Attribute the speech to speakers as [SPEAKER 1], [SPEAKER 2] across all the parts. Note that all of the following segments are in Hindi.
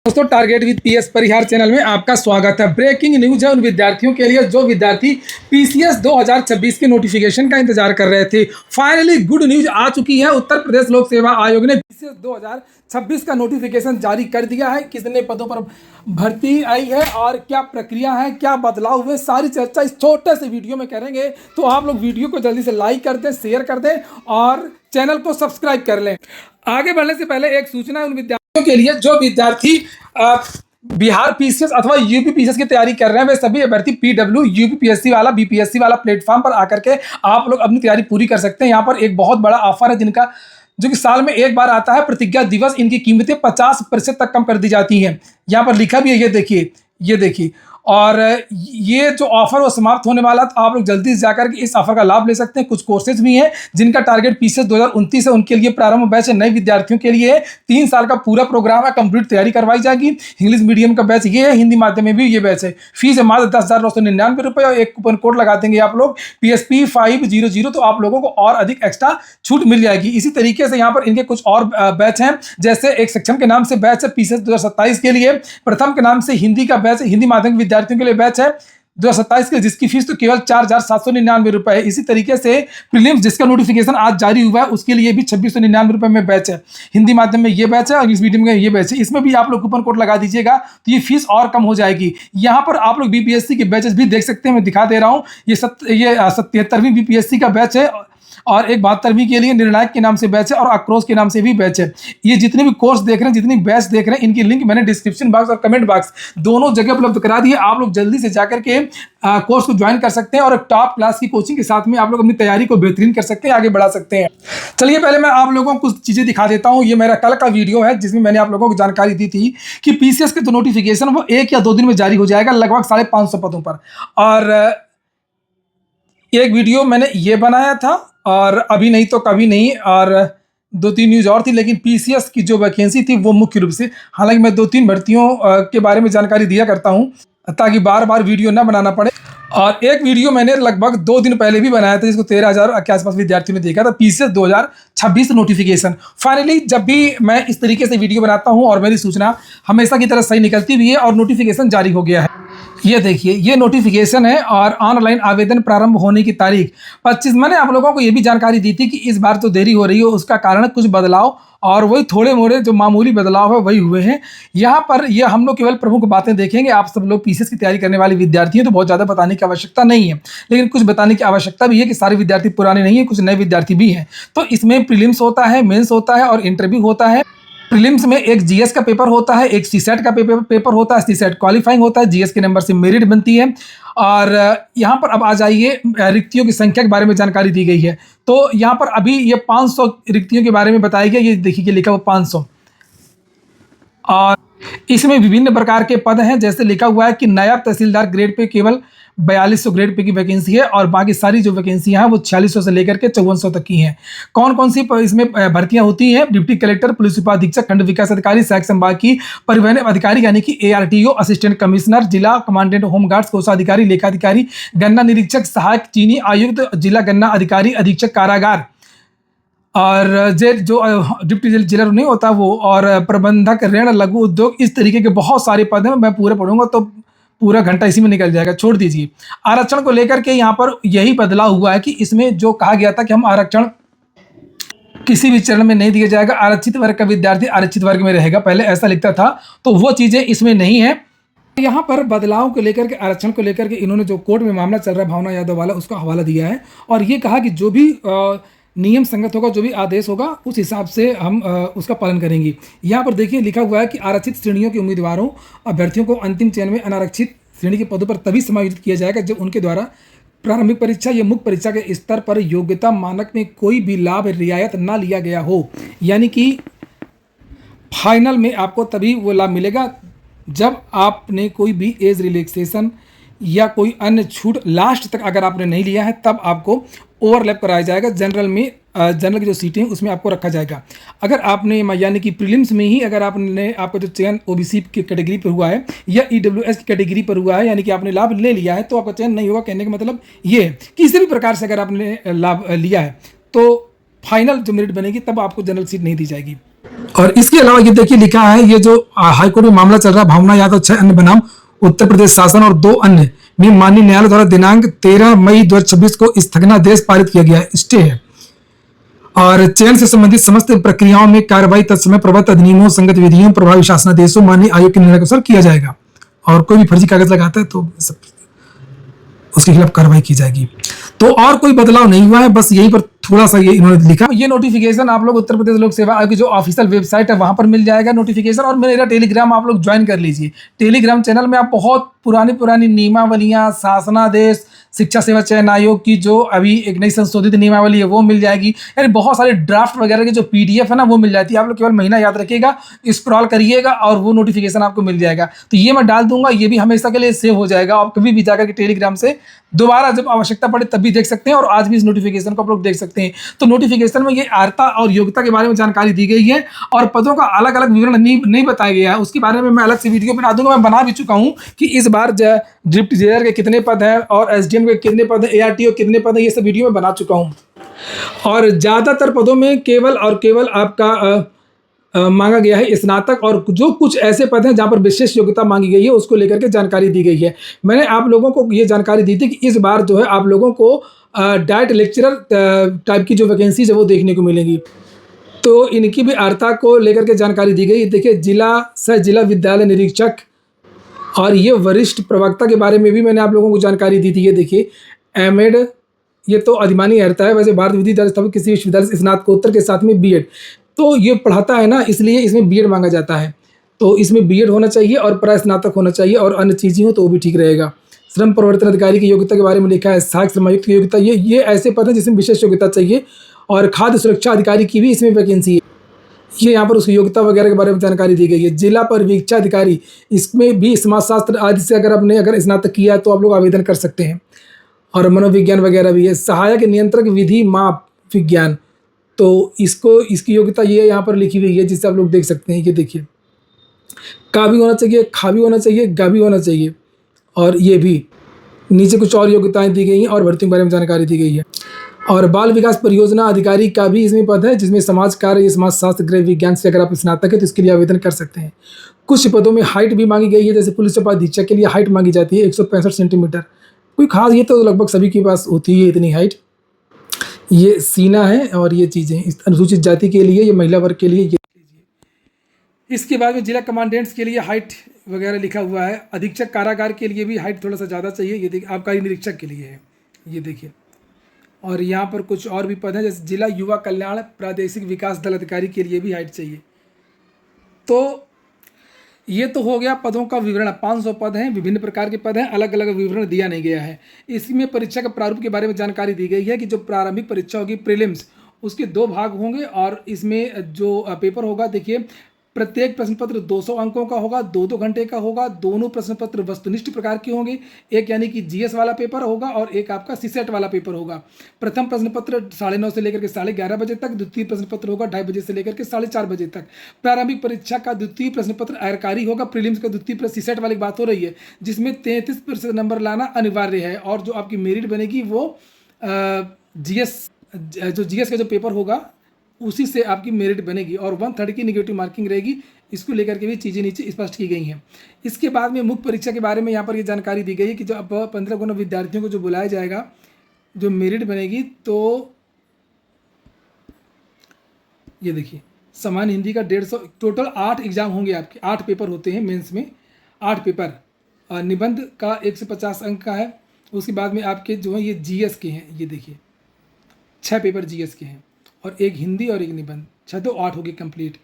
[SPEAKER 1] दोस्तों target with PS Parihar channel में आपका स्वागत है। ब्रेकिंग न्यूज है उन विद्यार्थियों के लिए जो विद्यार्थी पीसीएस 2026 के नोटिफिकेशन का इंतजार कर रहे थे। फाइनली गुड न्यूज आ चुकी है। उत्तर प्रदेश लोक सेवा आयोग ने पीसीएस 2026 का नोटिफिकेशन जारी कर दिया है। कितने पदों पर भर्ती आई है और क्या प्रक्रिया है, क्या बदलाव हुए, सारी चर्चा इस छोटे से वीडियो में करेंगे। तो आप लोग वीडियो को जल्दी से लाइक कर दें, शेयर कर दें और चैनल को सब्सक्राइब कर लें। आगे बढ़ने से पहले एक सूचना है उन विद्यार्थियों के लिए जो विद्यार्थी बिहार पीसीएस अथवा यूपी पीसीएस की तैयारी कर रहे हैं। वे सभी अभ्यर्थी पीडब्ल्यू यूपीपीएससी वाला बीपीएससी वाला प्लेटफॉर्म पर आकर के आप लोग अपनी तैयारी पूरी कर सकते हैं। यहाँ पर एक बहुत बड़ा ऑफर है जिनका जो कि साल में एक बार आता है। प्रतिज्ञा दिवस इनकी कीमतें 50% तक कम कर दी जाती हैं। यहाँ पर लिखा भी है, ये देखिए और ये जो ऑफर वो समाप्त होने वाला, तो आप लोग जल्दी से जाकर के इस ऑफर का लाभ ले सकते हैं। कुछ कोर्सेज भी हैं जिनका टारगेट पीसीएस 2029 है, उनके लिए प्रारंभ बैच है। नए विद्यार्थियों के लिए 3 साल का पूरा प्रोग्राम है, कंप्लीट तैयारी करवाई जाएगी। इंग्लिश मीडियम का बैच ये है, हिंदी माध्यम में भी ये बैच है। फीस है मात्र 10,999 रुपये और एक कूपन कोड लगा देंगे आप लोग PSP 500, तो आप लोगों को और अधिक एक्स्ट्रा छूट मिल जाएगी। इसी तरीके से यहाँ पर इनके कुछ और बैच हैं, जैसे एक सक्षम के नाम से बैच है पीसीएस 2027 के लिए, प्रथम के नाम से हिंदी का बैच, हिंदी माध्यम विद्यार्थियों के लिए बैच है 2027 के, जिसकी फीस तो केवल 4,799 रुपये है। इसी तरीके से प्रीलिम्स जिसका नोटिफिकेशन आज जारी हुआ है उसके लिए भी 2,699 रुपये में बैच है। हिंदी माध्यम में ये बैच है और इंग्लिश मीडियम में ये बैच है। इसमें भी आप लोग कूपन कोड लगा दीजिएगा तो ये फीस और कम हो जाएगी। यहाँ पर आप लोग बीपीएससी के बैचेस भी देख सकते हैं, मैं दिखा दे रहा हूँ। ये 77वीं बीपीएससी का बैच है और एक 72वीं के लिए निर्णायक के नाम से बैच है और आक्रोश के नाम से भी बैच है। ये जितने भी कोर्स देख रहे हैं, जितनी बैच देख रहे हैं, इनकी लिंक मैंने डिस्क्रिप्शन बॉक्स और कमेंट बॉक्स दोनों जगह उपलब्ध करा दी है। आप लोग जल्दी से जाकर के कोर्स को ज्वाइन कर सकते हैं और एक टॉप क्लास की कोचिंग के साथ में आप लोग अपनी तैयारी को बेहतरीन कर सकते हैं, आगे बढ़ा सकते हैं। चलिए पहले मैं आप लोगों को कुछ चीज़ें दिखा देता हूँ। ये मेरा कल का वीडियो है जिसमें मैंने आप लोगों को जानकारी दी थी कि पीसीएस के जो नोटिफिकेशन वो 1 या 2 दिन में जारी हो जाएगा, लगभग 550 पदों पर। और एक वीडियो मैंने ये बनाया था और अभी नहीं तो कभी नहीं, और 2-3 न्यूज़ और थी, लेकिन पीसीएस की जो वैकेंसी थी वो मुख्य रूप से, हालांकि मैं 2-3 भर्तियों के बारे में जानकारी दिया करता हूं ताकि बार बार वीडियो ना बनाना पड़े। और एक वीडियो मैंने लगभग 2 दिन पहले भी बनाया था जिसको 13,000 के आसपास विद्यार्थियों ने देखा था, पीसीएस 2026 नोटिफिकेशन। फाइनली जब भी मैं इस तरीके से वीडियो बनाता हूँ और मेरी सूचना हमेशा की तरह सही निकलती भी है और नोटिफिकेशन जारी हो गया है। ये देखिए ये नोटिफिकेशन है और ऑनलाइन आवेदन प्रारंभ होने की तारीख 25। मैंने आप लोगों को ये भी जानकारी दी थी कि इस बार जो देरी हो रही है उसका कारण कुछ बदलाव, और वही थोड़े मोड़े जो मामूली बदलाव है वही हुए हैं। यहाँ पर ये हम लोग केवल प्रमुख बातें देखेंगे। आप सब लोग पीसीएस की तैयारी करने वाले विद्यार्थी हैं तो बहुत ज़्यादा बताने की आवश्यकता नहीं है, लेकिन कुछ बताने की आवश्यकता भी है कि सारे विद्यार्थी पुराने नहीं है, कुछ नए विद्यार्थी भी हैं। तो इसमें प्रीलिम्स होता है, मेंस होता है और इंटरव्यू होता है। प्रीलिम्स में एक जीएस का पेपर होता है, एक सीसेट का पेपर होता है। सीसेट क्वालिफाइंग होता है, जीएस के नंबर से मेरिट बनती है। और यहाँ पर अब आ जाइए, रिक्तियों की संख्या के बारे में जानकारी दी गई है। तो यहाँ पर अभी ये 500 रिक्तियों के बारे में बताया गया। ये देखिए लिखा हुआ 500, और इसमें विभिन्न प्रकार के पद हैं। जैसे लिखा हुआ है कि नायब तहसीलदार ग्रेड पे केवल 4200 ग्रेड पे की वैकेंसी है और बाकी सारी जो वैकेंसियां हैं वो 4600 से लेकर के 5400 तक की हैं। कौन कौन सी इसमें भर्तियां होती हैं? डिप्टी कलेक्टर, पुलिस उपाधीक्षक, खंड विकास अधिकारी, सहायक संभागीय परिवहन अधिकारी यानी कि ARTO, असिस्टेंट कमिश्नर, जिला कमांडेंट होमगार्ड्स, कोषाधिकारी, लेखाधिकारी, गन्ना निरीक्षक, सहायक चीनी आयुक्त, जिला गन्ना अधिकारी, अधीक्षक कारागार, और जेल जो डिप्टी जेलर नहीं होता वो, और प्रबंधक ऋण लघु उद्योग। इस तरीके के बहुत सारे पद हैं। मैं पूरे पढ़ूंगा तो पूरा घंटा इसी में निकल जाएगा, छोड़ दीजिए। आरक्षण को लेकर के यहाँ पर यही बदलाव हुआ है कि इसमें जो कहा गया था कि हम आरक्षण किसी भी चरण में नहीं दिया जाएगा, आरक्षित वर्ग का विद्यार्थी आरक्षित वर्ग में रहेगा, पहले ऐसा लिखता था, तो वो चीज़ें इसमें नहीं है। यहाँ पर बदलाव को लेकर के, आरक्षण को लेकर के इन्होंने जो कोर्ट में मामला चल रहा है भावना यादव वाला, उसका हवाला दिया है और ये कहा कि जो भी नियम संगत होगा, जो भी आदेश होगा उस हिसाब से हम उसका पालन करेंगे। यहाँ पर देखिए लिखा हुआ है कि आरक्षित श्रेणियों के उम्मीदवारों अभ्यर्थियों को अंतिम चयन में अनारक्षित श्रेणी के पदों पर तभी समायोजित किया जाएगा जब उनके द्वारा प्रारंभिक परीक्षा या मुख्य परीक्षा के स्तर पर योग्यता मानक में कोई भी लाभ रियायत ना लिया गया हो। यानी कि फाइनल में आपको तभी वो लाभ मिलेगा जब आपने कोई भी एज रिलैक्सेशन या कोई अन्य छूट लास्ट तक अगर आपने नहीं लिया है, तब आपको ओवरलैप कराया जाएगा। जनरल में जनरल की जो सीटें हैं उसमें आपको रखा जाएगा। अगर आपने यानी कि प्रीलिम्स में ही अगर आपका जो चयन ओबीसी की कैटेगरी पर हुआ है या ईडब्ल्यूएस की कैटेगरी पर हुआ है, यानी कि आपने लाभ ले लिया है, तो आपका चयन नहीं होगा। कहने का मतलब ये है किसी भी प्रकार से अगर आपने लाभ लिया है तो फाइनल जो मेरिट बनेगी तब आपको जनरल सीट नहीं दी जाएगी। और इसके अलावा ये देखिए लिखा है, ये जो हाईकोर्ट में मामला चल रहा है, भावना यादव 6 अन्य बनाम उत्तर प्रदेश शासन और 2 अन्य में माननीय न्यायालय द्वारा दिनांक 13 मई 2026 को स्थगनादेश पारित किया गया है, स्टे है। और चयन से संबंधित समस्त प्रक्रियाओं में कार्रवाई तत्समय प्रवर्त अधिनियमों, संगत विधियों, प्रभावी शासनादेशों, माननीय आयोग के निर्णय के अनुसार किया जाएगा। और कोई भी फर्जी कागज लगाता है तो उसके खिलाफ कार्रवाई की जाएगी। तो और कोई बदलाव नहीं हुआ है, बस यहीं पर थोड़ा सा ये इन्होंने लिखा। ये नोटिफिकेशन आप लोग उत्तर प्रदेश लोक सेवा आयोग की जो ऑफिशियल वेबसाइट है वहां पर मिल जाएगा नोटिफिकेशन। और मेरा टेलीग्राम आप लोग ज्वाइन कर लीजिए। टेलीग्राम चैनल में आप बहुत पुरानी नियमावलियां, शासनादेश, शिक्षा सेवा चयन आयोग की जो अभी एक नई संशोधित नियमावली है वो मिल जाएगी। यानी बहुत सारे ड्राफ्ट वगैरह की जो पीडीएफ है ना वो मिल जाती है। आप लोग केवल महीना याद रखिएगा, स्क्रॉल करिएगा और वो नोटिफिकेशन आपको मिल जाएगा। तो ये मैं डाल दूंगा, ये भी हमेशा के लिए सेव हो जाएगा। आप कभी भी जाकर के टेलीग्राम से दोबारा जब आवश्यकता पड़े तब भी देख सकते हैं और आज भी इस नोटिफिकेशन को आप लोग देख सकते हैं। तो नोटिफिकेशन में ये अर्हता और योग्यता के बारे में जानकारी दी गई है और पदों का अलग अलग विवरण नहीं बताया गया है। उसके बारे में मैं अलग से वीडियो बना दूंगा। मैं बना भी चुका हूं कि इस बार डिप्टी जेलर के कितने पद हैं और एसडीएम के कितने पद हैं, एआरटीओ कितने पद हैं, ये सब वीडियो में बना चुका हूं। और ज़्यादातर पदों में केवल और केवल आपका मांगा गया है स्नातक, और जो कुछ ऐसे पद हैं जहां पर विशेष योग्यता मांगी गई है उसको लेकर के जानकारी दी गई है। मैंने आप लोगों को ये जानकारी दी थी कि इस बार जो है आप लोगों को डाइट लेक्चरर टाइप की जो वैकेंसीज है वो देखने को मिलेंगी। तो इनकी भी अर्हता को लेकर के जानकारी दी गई। देखिए, जिला विद्यालय निरीक्षक और ये वरिष्ठ प्रवक्ता के बारे में भी मैंने आप लोगों को जानकारी दी थी। ये देखिए, एमएड, ये तो अधिमानी अर्हता है। वैसे भारत विधि दर्ज किसी विश्वविद्यालय से स्नातकोत्तर के साथ में बीएड, तो ये पढ़ाता है ना, इसलिए इसमें बीएड मांगा जाता है। तो इसमें बीएड होना चाहिए और प्रास्नातक होना चाहिए और अन्य चीज़ें हो तो वो भी ठीक रहेगा। श्रम प्रवर्तन अधिकारी की योग्यता के बारे में लिखा है, सहायक श्रमायुक्त की योग्यता, ये ऐसे पद हैं जिसमें विशेष योग्यता चाहिए। और खाद्य सुरक्षा अधिकारी की भी इसमें वैकेंसी है, ये यहाँ पर उसकी योग्यता वगैरह के बारे में जानकारी दी गई है। जिला परिवीक्षा अधिकारी, इसमें भी समाजशास्त्र आदि से अगर स्नातक किया तो आप लोग आवेदन कर सकते हैं। और मनोविज्ञान वगैरह भी है। सहायक नियंत्रक विधि माप विज्ञान, तो इसकी योग्यता ये यहाँ पर लिखी हुई है जिससे आप लोग देख सकते हैं। ये देखिए, का भी होना चाहिए, खा भी होना चाहिए, गा भी होना चाहिए। और ये भी नीचे कुछ और योग्यताएं दी गई हैं और भर्तियों के बारे में जानकारी दी गई है। और बाल विकास परियोजना अधिकारी का भी इसमें पद है जिसमें समाज कार्य या समाज शास्त्र गृह विज्ञान से अगर आप स्नातक है तो इसके लिए आवेदन कर सकते हैं। कुछ पदों में हाइट भी मांगी गई है, जैसे पुलिस उपाधीक्षक के लिए हाइट मांगी जाती है 165 सेंटीमीटर। कोई खास, ये तो लगभग सभी के पास होती है इतनी हाइट। ये सीना है और ये चीज़ें इस अनुसूचित जाति के लिए, ये महिला वर्ग के लिए। ये इसके बाद में जिला कमांडेंट्स के लिए हाइट वगैरह लिखा हुआ है। अधीक्षक कारागार के लिए भी हाइट थोड़ा सा ज़्यादा चाहिए। ये देखिए, आबकारी निरीक्षक के लिए है, ये देखिए। और यहाँ पर कुछ और भी पद हैं, जैसे जिला युवा कल्याण प्रादेशिक विकास दल अधिकारी के लिए भी हाइट चाहिए। तो ये तो हो गया पदों का विवरण। 500 पद हैं, विभिन्न प्रकार के पद हैं, अलग अलग विवरण दिया नहीं गया है। इसमें परीक्षा के प्रारूप के बारे में जानकारी दी गई है कि जो प्रारंभिक परीक्षा होगी प्रीलिम्स, उसके 2 भाग होंगे और इसमें जो पेपर होगा, देखिए, प्रत्येक प्रश्न पत्र 200 अंकों का होगा, 2-2 घंटे का होगा। दोनों प्रश्न पत्र वस्तुनिष्ठ प्रकार के होंगे, एक यानी कि जीएस वाला पेपर होगा और एक आपका सीसेट वाला पेपर होगा। प्रथम प्रश्न पत्र 9:30 से लेकर के 11:30 बजे तक, द्वितीय प्रश्न पत्र होगा 2:30 बजे से लेकर के 4:30 बजे तक। प्रारंभिक परीक्षा का द्वितीय प्रश्न पत्र आयकारी होगा। प्रीलिम्स का द्वितीय प्रश्न सीसेट वाली बात हो रही है, जिसमें 33% नंबर लाना अनिवार्य है। और जो आपकी मेरिट बनेगी वो जीएस का जो पेपर होगा उसी से आपकी मेरिट बनेगी और 1/3 की नेगेटिव मार्किंग रहेगी। इसको लेकर के भी चीज़ें नीचे स्पष्ट की गई हैं। इसके बाद में मुख्य परीक्षा के बारे में यहाँ पर ये जानकारी दी गई है कि जो अब 15 गुना विद्यार्थियों को जो बुलाया जाएगा, जो मेरिट बनेगी, तो ये देखिए, सामान्य हिंदी का 150, टोटल 8 एग्जाम होंगे आपके, 8 पेपर होते हैं मेंस में, 8 पेपर। निबंध का 150 अंक का है। उसके बाद में आपके जो है ये जीएस के हैं, ये देखिए 6 पेपर जीएस के हैं और एक हिंदी और एक निबंध, 6 तो 8 हो गए कंप्लीट।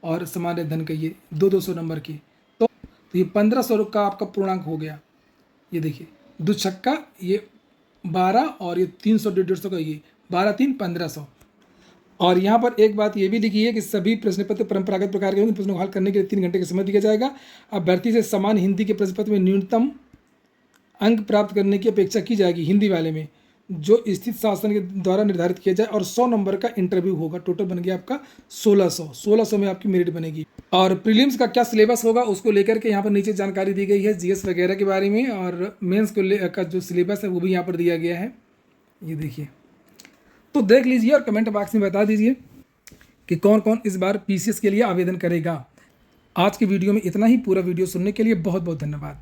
[SPEAKER 1] और सामान्य धन का ये 200 नंबर के, तो ये 1500 का आपका पूर्णांक हो गया। ये देखिए, 2 छक्का ये 12 और ये 300 150 का, ये 12 3 1500। और यहाँ पर एक बात ये भी लिखी है कि सभी प्रश्न पत्र परंपरागत प्रकार के होंगे। प्रश्नों को हल करने के लिए 3 घंटे का समय दिया जाएगा। अभ्यर्थी से सामान्य हिंदी के प्रश्न पत्र में न्यूनतम अंक प्राप्त करने की अपेक्षा की जाएगी हिंदी वाले में, जो स्थित शासन के द्वारा निर्धारित किया जाए। और 100 नंबर का इंटरव्यू होगा। टोटल बन गया आपका 1600 में आपकी मेरिट बनेगी। और प्रीलिम्स का क्या सिलेबस होगा उसको लेकर के यहाँ पर नीचे जानकारी दी गई है, जीएस वगैरह के बारे में। और मेंस का जो सिलेबस है वो भी यहाँ पर दिया गया है, ये देखिए। तो देख लीजिए और कमेंट बॉक्स में बता दीजिए कि कौन कौन इस बार पीसीएस के लिए आवेदन करेगा। आज की वीडियो में इतना ही। पूरा वीडियो सुनने के लिए बहुत बहुत धन्यवाद।